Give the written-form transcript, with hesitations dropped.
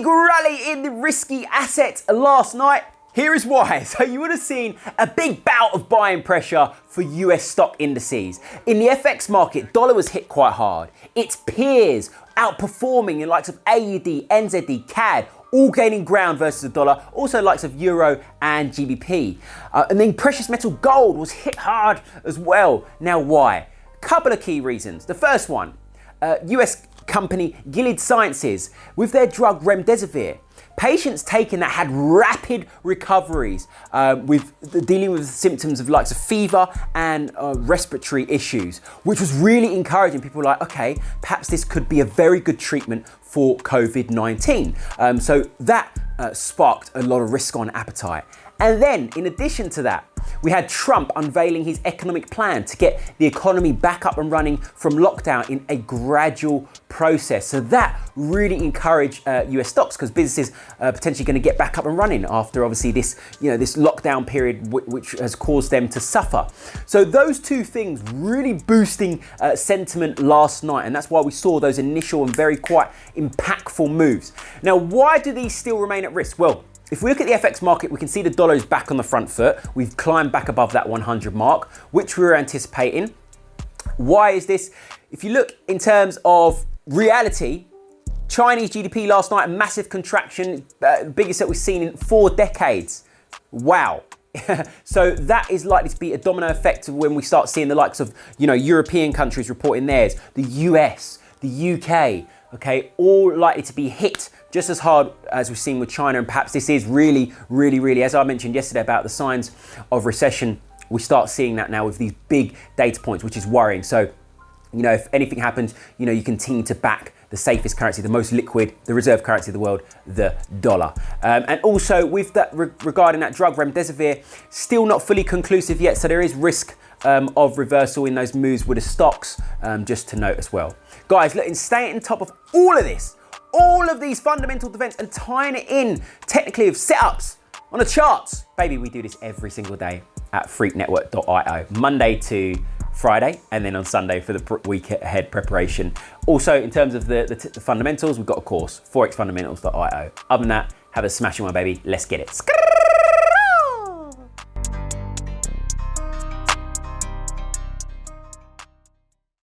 Big rally in the risky assets last night. Here is why. So you would have seen a big bout of buying pressure for US stock indices. In the FX market, dollar was hit quite hard. Its peers outperforming in likes of AUD, NZD, CAD, all gaining ground versus the dollar, also likes of Euro and GBP. And then precious metal gold was hit hard as well. Now why? Couple of key reasons. The first one, US company Gilead Sciences with their drug Remdesivir. Patients taken that had rapid recoveries with dealing with symptoms of likes of fever and respiratory issues, which was really encouraging. People were like, okay, perhaps this could be a very good treatment for COVID-19. So that sparked a lot of risk on appetite. And then in addition to that, we had Trump unveiling his economic plan to get the economy back up and running from lockdown in a gradual process. So that really encouraged US stocks because businesses are potentially going to get back up and running after obviously this, this lockdown period which has caused them to suffer. So those two things really boosting sentiment last night, and that's why we saw those initial and very quite impactful moves. Now, why do these still remain at risk? Well, if we look at the FX market, we can see the dollar is back on the front foot. We've climbed back above that 100 mark, which we were anticipating. Why is this? If you look in terms of reality, Chinese GDP last night, a massive contraction, biggest that we've seen in 4 decades. Wow. So that is likely to be a domino effect when we start seeing the likes of, European countries reporting theirs, the US, the UK, okay, all likely to be hit just as hard as we've seen with China. And perhaps this is really, as I mentioned yesterday about the signs of recession, we start seeing that now with these big data points, which is worrying. So, if anything happens, you continue to back the safest currency, the most liquid, the reserve currency of the world, the dollar. And also with that, regarding that drug Remdesivir, still not fully conclusive yet. So there is risk of reversal in those moves with the stocks, just to note as well. Guys, look, in staying on top of all of this, all of these fundamental events and tying it in technically with setups on the charts. Baby, we do this every single day at freaknetwork.io, Monday to Friday, and then on Sunday for the week ahead preparation. Also, in terms of the fundamentals, we've got a course, forexfundamentals.io. Other than that, have a smashing one, baby. Let's get it.